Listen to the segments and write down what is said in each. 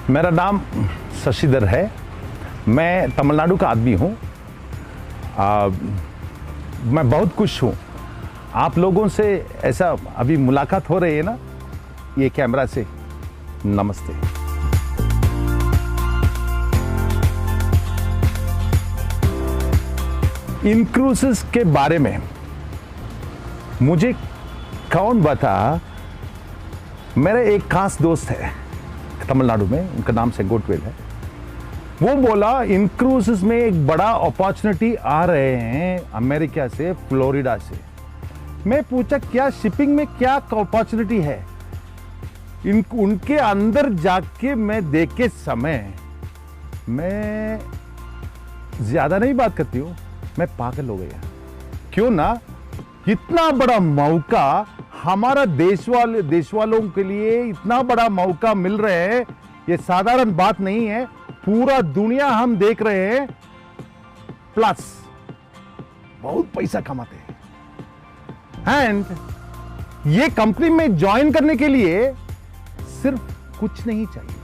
मेरा नाम शशिधर है। मैं तमिलनाडु का आदमी हूँ। मैं बहुत खुश हूँ आप लोगों से ऐसा अभी मुलाकात हो रही है ना, ये कैमरा से। नमस्ते। इनक्रूसेस के बारे में मुझे कौन बता। मेरा एक खास दोस्त है तमिलनाडु में, उनका नाम सेंगोटवेल है। वो बोला इनक्रूसेस में एक बड़ा अपॉर्चुनिटी आ रहे हैं अमेरिका से, फ्लोरिडा से। मैं पूछा क्या शिपिंग में क्या अपॉर्चुनिटी है। उनके अंदर जाके मैं देखे समय, मैं ज्यादा नहीं बात करती हूँ, मैं पागल हो गया। क्यों ना, इतना बड़ा मौका हमारा देश वालों के लिए, इतना बड़ा मौका मिल रहे हैं, ये साधारण बात नहीं है। पूरा दुनिया हम देख रहे हैं, प्लस बहुत पैसा कमाते हैं। एंड ये कंपनी में ज्वाइन करने के लिए सिर्फ कुछ नहीं चाहिए।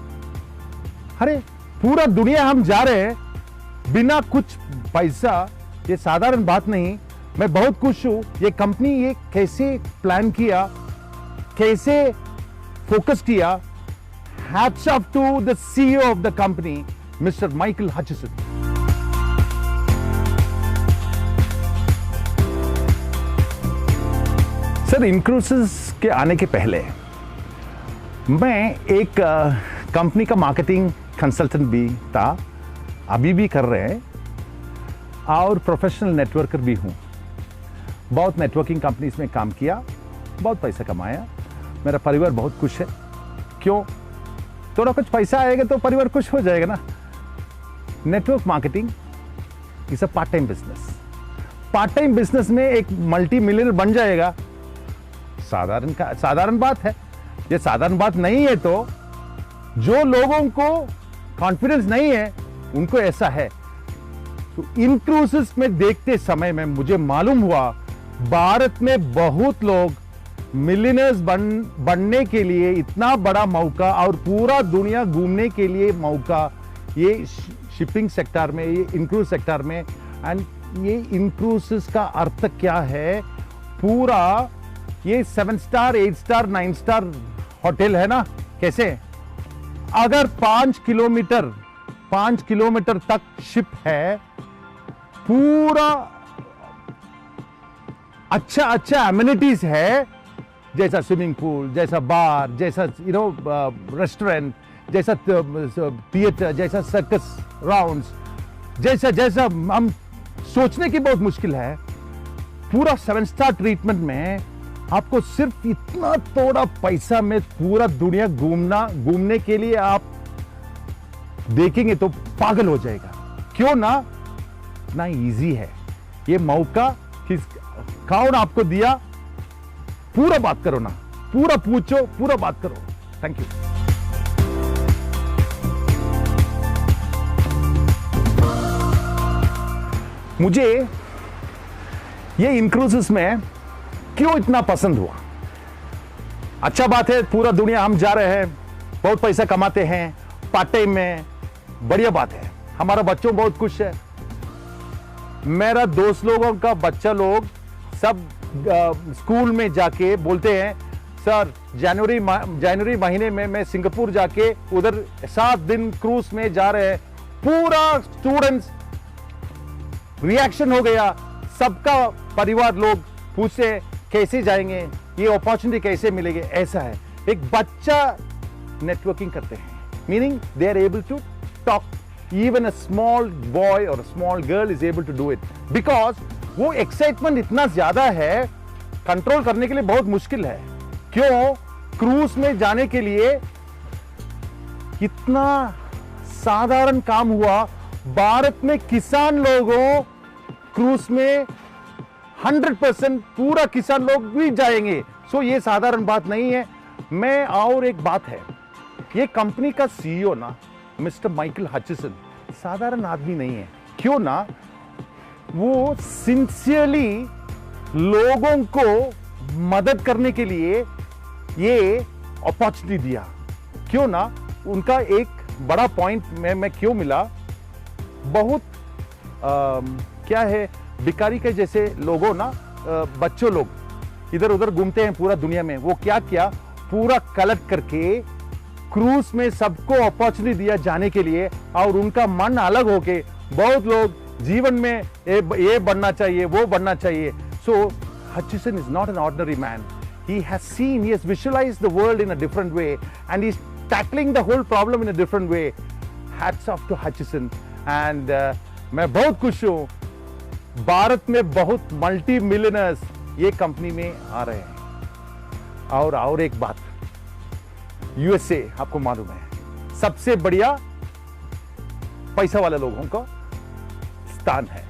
अरे पूरा दुनिया हम जा रहे हैं बिना कुछ पैसा, ये साधारण बात नहीं। मैं बहुत खुश हूं। ये कंपनी ये कैसे प्लान किया, कैसे फोकस किया। Hats off to the CEO of the company, Mister Michael Hutchison. Sir, inCruises के आने के पहले मैं एक कंपनी का मार्केटिंग कंसल्टेंट भी था, अभी भी कर रहे हैं, और प्रोफेशनल नेटवर्कर भी हूं। बहुत नेटवर्किंग कंपनीज में काम किया, बहुत पैसा कमाया। मेरा परिवार बहुत खुश है। क्यों? थोड़ा कुछ पैसा आएगा तो परिवार खुश हो जाएगा ना। Network marketing is a part time business. Part time business में एक मल्टी मिलियनर बन जाएगा, साधारण बात है। ये साधारण बात नहीं है। तो जो लोगों को कॉन्फिडेंस नहीं है उनको ऐसा है। तो इनक्रूसेस में देखते समय में मुझे मालूम हुआ भारत में बहुत लोग मिलियनर्स बनने के लिए इतना बड़ा मौका, और पूरा दुनिया घूमने के लिए मौका, ये शिपिंग सेक्टर में, ये इनक्रूज सेक्टर में। एंड ये इनक्रूसेस का अर्थ क्या है, पूरा ये 7 स्टार 8 स्टार 9 स्टार होटल है ना, कैसे अगर 5 किलोमीटर तक शिप है, पूरा अच्छा एमिनिटीज है, जैसा स्विमिंग पूल, जैसा बार, जैसा रेस्टोरेंट, जैसा थिएटर, जैसा सर्कस राउंड्स, जैसा हम सोचने की बहुत मुश्किल है। पूरा 7 स्टार ट्रीटमेंट में आपको सिर्फ इतना थोड़ा पैसा में पूरा दुनिया घूमने के लिए आप देखेंगे तो पागल हो जाएगा। क्यों ना, इतना इजी है ये मौका। कौन आपको दिया? पूरा बात करो ना, पूरा पूछो, पूरा बात करो। Thank you. मुझे ये इनक्रूसेस में क्यों इतना पसंद हुआ? अच्छा बात है, पूरा दुनिया हम जा रहे हैं, बहुत पैसा कमाते हैं पार्ट टाइम में, बढ़िया बात है। हमारा बच्चों बहुत खुश है। मेरा दोस्त लोगों का बच्चा लोग सब स्कूल में जाके बोलते हैं, सर जनवरी महीने में मैं सिंगापुर जाके उधर 7 दिन क्रूज में जा रहे हैं। पूरा स्टूडेंट्स रिएक्शन हो गया। सबका परिवार लोग पूछते कैसे जाएंगे, ये अपॉर्चुनिटी कैसे मिलेगी। ऐसा है, एक बच्चा नेटवर्किंग करते हैं, meaning they are able to talk. Even a small boy or a small girl is able to do it because वो एक्साइटमेंट इतना ज्यादा है, कंट्रोल करने के लिए बहुत मुश्किल है। क्यों? क्रूज में जाने के लिए कितना साधारण काम हुआ। भारत में किसान लोगों क्रूज में 100% पूरा किसान लोग भी जाएंगे। सो ये साधारण बात नहीं है। मैं और एक बात है, ये कंपनी का सीईओ ना, मिस्टर माइकल हचिसन, साधारण आदमी नहीं है। क्यों ना, वो सिंसियरली लोगों को मदद करने के लिए ये अपॉर्चुनिटी दिया। क्यों ना, उनका एक बड़ा पॉइंट में मैं क्यों मिला, बहुत क्या है, भिखारी के जैसे लोगों ना, बच्चों लोग इधर उधर घूमते हैं पूरा दुनिया में। वो क्या किया, पूरा कलेक्ट करके क्रूज में सबको अपॉर्चुनिटी दिया जाने के लिए, और उनका मन अलग होके बहुत लोग जीवन में ये बनना चाहिए, वो बनना चाहिए। सो Hutchison is not an ordinary man. He has visualized the world in a different way, and he's tackling the whole problem in a different way. Hats off to Hutchison. And मैं बहुत खुश हूँ, भारत में बहुत मल्टी मिलियनर्स ये company में आ रहे हैं। और एक बात, यूएसए आपको मालूम है सबसे बढ़िया पैसा वाले लोगों का स्थान है।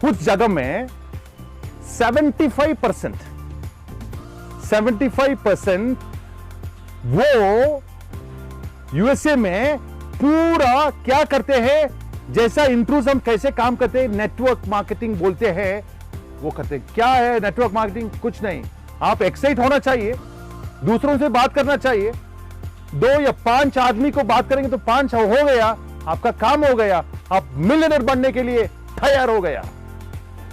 कुछ जगह में 75% वो यूएसए में पूरा क्या करते हैं, जैसा इंट्रूज हम कैसे काम करते हैं, नेटवर्क मार्केटिंग बोलते हैं, वो करते हैं। क्या है नेटवर्क मार्केटिंग? कुछ नहीं, आप एक्साइट होना चाहिए, दूसरों से बात करना चाहिए। 2 या 5 आदमी को बात करेंगे तो 5 हो गया, आपका काम हो गया, आप मिलियनर बनने के लिए तैयार हो गया।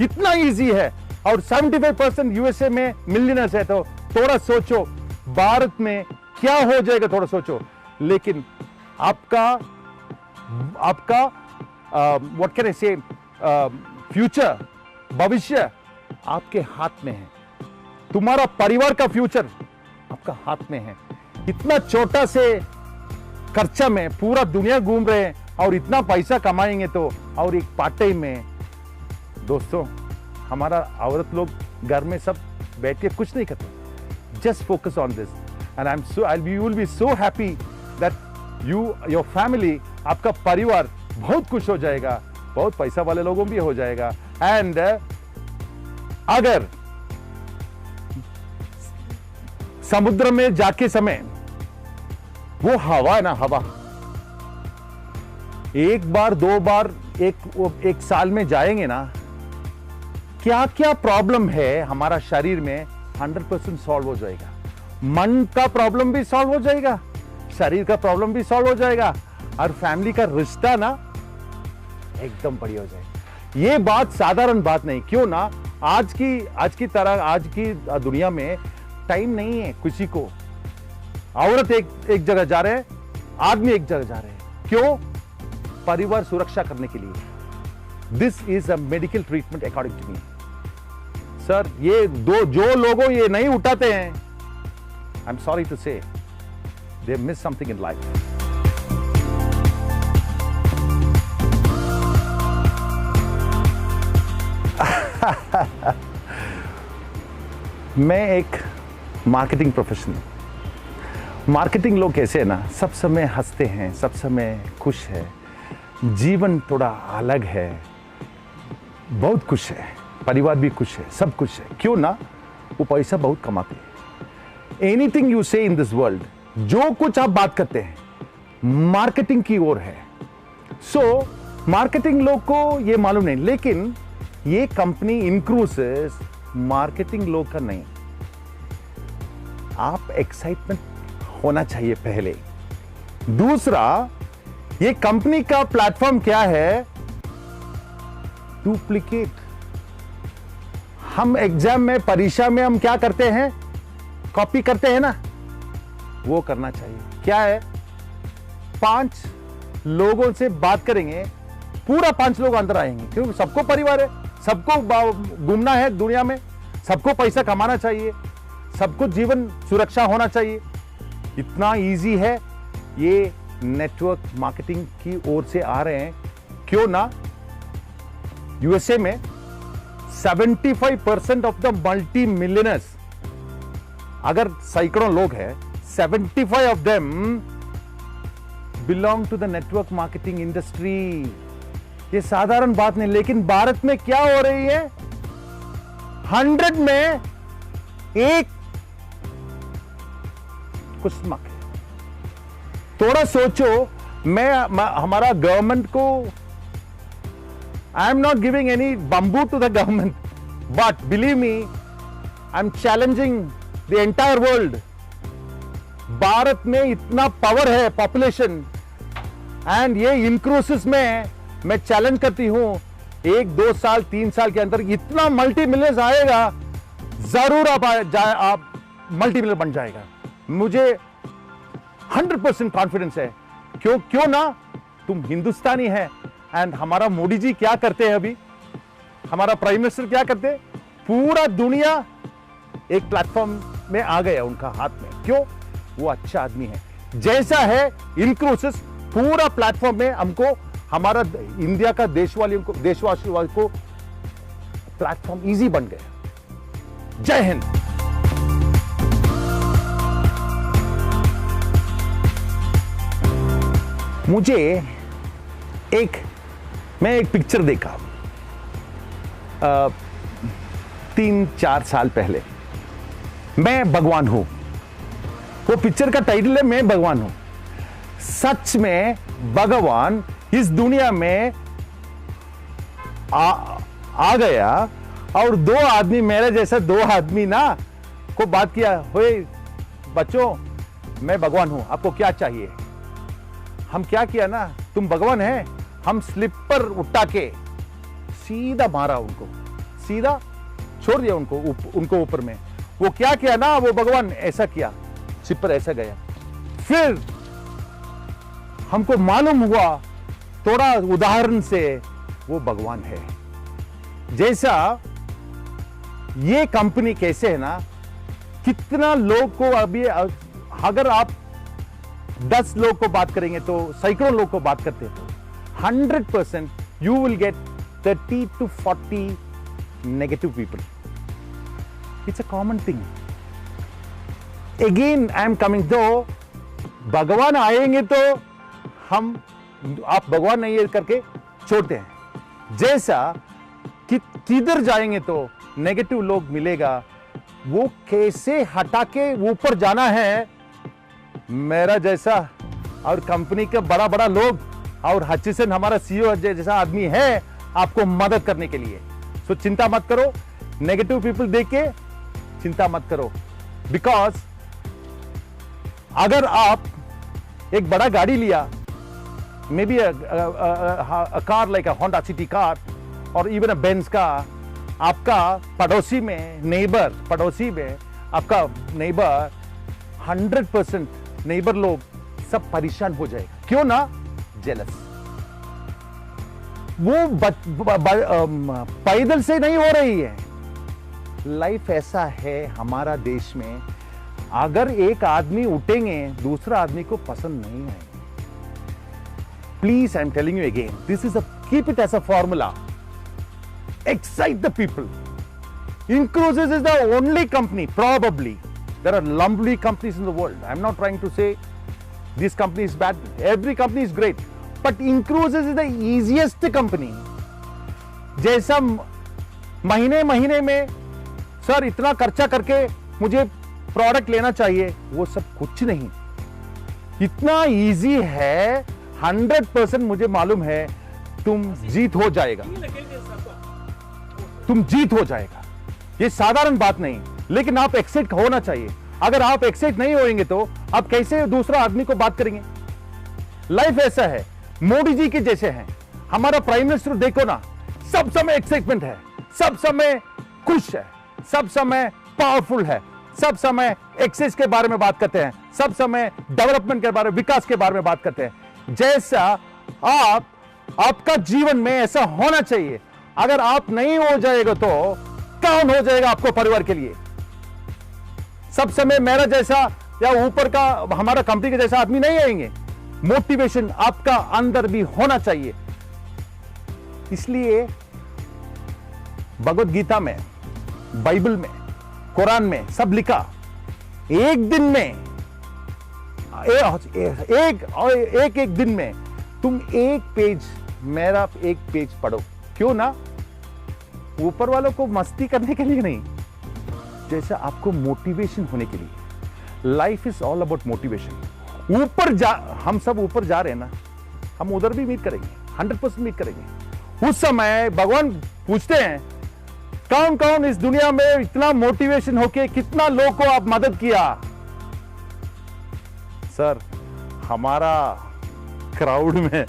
इतना इजी है। और 75% यूएसए में मिलियनर्स है, तो थोड़ा सोचो भारत में क्या हो जाएगा, थोड़ा सोचो। लेकिन आपका व्हाट कैन आई से, फ्यूचर, भविष्य आपके हाथ में है। तुम्हारा परिवार का फ्यूचर आपका हाथ में है। इतना छोटा से खर्चा में पूरा दुनिया घूम रहे हैं और इतना पैसा कमाएंगे तो, और एक पार्ट टाइम में। दोस्तों, हमारा औरत लोग घर में सब बैठ के कुछ नहीं करते, just focus on this and you will be so happy that your family, आपका परिवार बहुत खुश हो जाएगा, बहुत पैसा वाले लोगों भी हो जाएगा। एंड अगर समुद्र में जाके समय वो हवा है ना, हवा एक बार 2 बार एक साल में जाएंगे ना, क्या क्या प्रॉब्लम है हमारा शरीर में 100% सॉल्व हो जाएगा। मन का प्रॉब्लम भी सॉल्व हो जाएगा, शरीर का प्रॉब्लम भी सॉल्व हो जाएगा, और फैमिली का रिश्ता ना एकदम बढ़िया हो जाएगा। ये बात साधारण बात नहीं, क्यों ना, आज की तरह आज की दुनिया में टाइम नहीं है किसी को। औरत एक जगह जा रहे हैं, आदमी एक जगह जा रहे हैं, क्यों? परिवार सुरक्षा करने के लिए। This is a medical treatment according to me. Sir, ये जो लोगों ये नहीं उठाते हैं, आई एम सॉरी टू से, they miss something in life. मैं एक मार्केटिंग प्रोफेशनल। मार्केटिंग लोग कैसे है ना, सब समय हंसते हैं, सब समय खुश है, जीवन थोड़ा अलग है, बहुत खुश है, परिवार भी खुश है, सब खुश है। क्यों ना, वो पैसा बहुत कमाते हैं। एनीथिंग यू से इन दिस वर्ल्ड, जो कुछ आप बात करते हैं मार्केटिंग की ओर है। सो मार्केटिंग लोग को ये मालूम नहीं, लेकिन ये कंपनी इनक्रूसेस मार्केटिंग लोग का नहीं। आप एक्साइटमेंट होना चाहिए पहले। दूसरा, ये कंपनी का प्लेटफॉर्म क्या है? डुप्लीकेट। हम एग्जाम में, परीक्षा में हम क्या करते हैं? कॉपी करते हैं ना, वो करना चाहिए। क्या है? 5 लोगों से बात करेंगे, पूरा 5 लोग अंदर आएंगे, क्योंकि सबको परिवार है, सबको घूमना है दुनिया में, सबको पैसा कमाना चाहिए, सबको जीवन सुरक्षा होना चाहिए। इतना इजी है। ये नेटवर्क मार्केटिंग की ओर से आ रहे हैं। क्यों ना, यूएसए में 75% ऑफ द मल्टी मिलियनर्स, अगर सैकड़ों लोग हैं, 75 of them belong to the network marketing industry. ये साधारण बात नहीं, लेकिन भारत में क्या हो रही है? 100 में 1 कुछ मक है। थोड़ा सोचो, हमारा गवर्नमेंट को, I am not giving any bamboo to the government, but believe me, I am challenging the entire world. Bharat में इतना पावर है, पॉपुलेशन, एंड ये इंक्रूसिस में मैं चैलेंज करती हूं 1 2 साल 3 साल के अंदर इतना मल्टी मिलियनर्स आएगा, जरूर आप मल्टी मिलियनर बन जाएगा। मुझे 100% कॉन्फिडेंस है। क्यों ना, तुम हिंदुस्तानी है। एंड हमारा मोदी जी क्या करते हैं अभी, हमारा प्राइम मिनिस्टर क्या करते हैं, पूरा दुनिया एक प्लेटफॉर्म में आ गया उनका हाथ में। क्यों? वो अच्छा आदमी है। जैसा है इंक्रूसिस, पूरा प्लेटफॉर्म में हमको, हमारा इंडिया का देशवासियों को प्लेटफॉर्म इजी बन गया। जय हिंद। मैं एक पिक्चर देखा 3-4 साल पहले, मैं भगवान हूं। वो पिक्चर का टाइटल है मैं भगवान हूं। सच में भगवान इस दुनिया में आ गया और 2 आदमी, मेरे जैसा 2 आदमी ना को बात किया, होए बच्चों मैं भगवान हूं, आपको क्या चाहिए। हम क्या किया ना, तुम भगवान है, हम स्लिपर उठा के सीधा मारा उनको, सीधा छोड़ दिया उनको ऊपर में। वो क्या किया ना, वो भगवान ऐसा किया, स्लिपर ऐसा गया। फिर हमको मालूम हुआ थोड़ा उदाहरण से वो भगवान है। जैसा ये कंपनी कैसे है ना, कितना लोग को अभी, अगर आप 10 लोग को बात करेंगे तो सैकड़ों लोग को बात करते हैं, तो 100% you will get 30 to 40 negative people. It's a common thing. Again, I am coming though, भगवान आएंगे तो हम, आप भगवान नहीं है करके छोड़ते हैं। जैसा कि किधर जाएंगे तो नेगेटिव लोग मिलेगा, वो कैसे हटा के ऊपर जाना है। मेरा जैसा और कंपनी के बड़ा बड़ा लोग और हचिसन हमारा सीईओ जैसा आदमी है आपको मदद करने के लिए। सो चिंता मत करो, नेगेटिव पीपल देख के चिंता मत करो। बिकॉज अगर आप एक बड़ा गाड़ी लिया, may be a car like a Honda city car और इवन अ बेंज का, आपका पड़ोसी में आपका नेबर 100% नेबर लोग सब परेशान हो जाएगा। क्यों ना? जेलस। वो पैदल से नहीं हो रही है। लाइफ ऐसा है हमारा देश में, अगर एक आदमी उठेंगे दूसरा आदमी को पसंद नहीं आएगा। Please, I am telling you again, this is keep it as a formula. Excite the people. Incrusis is the only company, probably. There are lovely companies in the world. I'm not trying to say this company is bad. Every company is great. But Incrusis is the easiest company. जैसा महीने में sir इतना खर्चा करके मुझे product लेना चाहिए, वो सब कुछ नहीं। इतना इजी है, 100% मुझे मालूम है तुम जीत हो जाएगा। तुम जीत हो जाएगा, ये साधारण बात नहीं, लेकिन आप एक्साइट होना चाहिए। अगर आप एक्साइट नहीं होंगे तो आप कैसे दूसरा आदमी को बात करेंगे। लाइफ ऐसा है, मोदी जी के जैसे हैं। हमारा प्राइम मिनिस्टर देखो ना, सब समय एक्साइटमेंट है, सब समय खुश है, सब समय पावरफुल है, सब समय एक्सेस के बारे में बात करते हैं, सब समय डेवलपमेंट के बारे में, विकास के बारे में बात करते हैं। जैसा आपका जीवन में ऐसा होना चाहिए। अगर आप नहीं हो जाएगा तो कौन हो जाएगा आपको परिवार के लिए? सब समय मेरा जैसा या ऊपर का हमारा कंपनी के जैसा आदमी नहीं आएंगे। मोटिवेशन आपका अंदर भी होना चाहिए। इसलिए भगवत गीता में, बाइबल में, कुरान में सब लिखा, एक दिन में एक दिन में तुम एक पेज, मेरा एक पेज पढ़ो। क्यों ना? ऊपर वालों को मस्ती करने के लिए नहीं, जैसा आपको मोटिवेशन होने के लिए। Life is all about motivation. ऊपर जा, हम सब ऊपर जा रहे हैं ना, हम उधर भी मीट करेंगे, 100% मीट करेंगे। उस समय भगवान पूछते हैं, कौन कौन इस दुनिया में इतना मोटिवेशन होके कितना लोग को आप मदद किया? सर, हमारा क्राउड में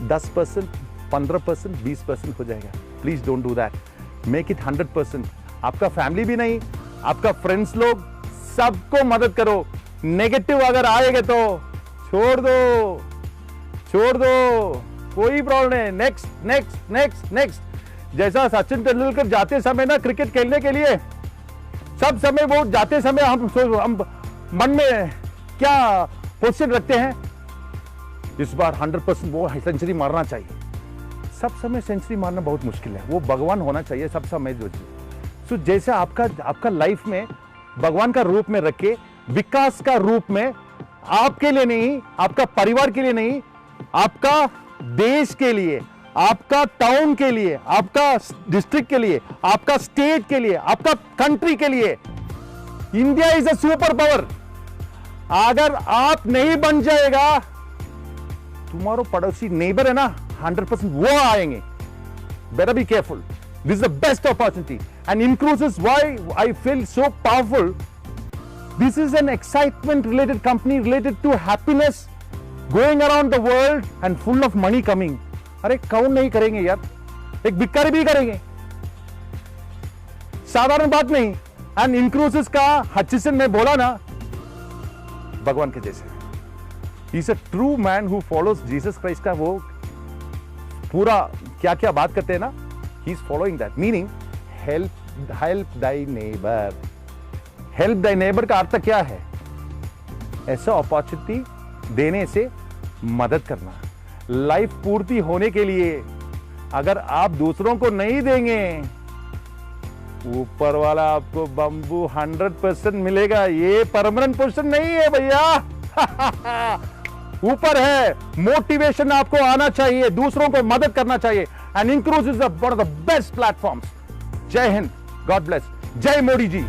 10%, 15%, 20% हो जाएगा। Please don't do that, make it 100%। आपका फैमिली भी नहीं, आपका फ्रेंड्स लोग, सबको मदद करो। नेगेटिव अगर आएगा तो छोड़ दो, छोड़ दो, कोई प्रॉब्लम नहीं। Next next next next. जैसा सचिन तेंदुलकर जाते समय ना क्रिकेट खेलने के लिए, सब समय वो जाते समय हम मन में क्या क्वेश्चन रखते हैं, इस बार 100% वो सेंचुरी मारना चाहिए। सब समय सेंचुरी मारना बहुत मुश्किल है, वो भगवान होना चाहिए सब समय। सो जैसे आपका लाइफ में भगवान का रूप में रखे, विकास का रूप में, आपके लिए नहीं, आपका परिवार के लिए नहीं, आपका देश के लिए, आपका टाउन के लिए, आपका डिस्ट्रिक्ट के लिए, आपका स्टेट के लिए, आपका कंट्री के लिए। India is a super power. अगर आप नहीं बन जाएगा, तुम्हारा पड़ोसी नेबर है ना, 100% वो आएंगे। Better be careful, this is the best opportunity. And inCruises, why I feel so powerful, this is an excitement related company related to happiness, going around the world and full of money coming. अरे कौन नहीं करेंगे यार, एक भिखारी भी करेंगे, साधारण बात नहीं। एंड इनक्रूसिस का हचिसन ने बोला ना, भगवान के जैसे। He is a true man who follows Jesus Christ का वो पूरा क्या क्या बात करते हैं ना, he is following that. Meaning help Dai neighbour. Help Dai neighbour का अर्थ क्या है? ऐसा अपॉर्चुनिटी देने से मदद करना। लाइफ पूर्ति होने के लिए अगर आप दूसरों को नहीं देंगे, ऊपर वाला आपको बंबू 100% मिलेगा। ये परमानेंट पोजीशन नहीं है भैया। ऊपर है। मोटिवेशन आपको आना चाहिए, दूसरों को मदद करना चाहिए। And inCruises is one of the best platforms. जय हिंद, गॉड ब्लेस, जय मोदी जी।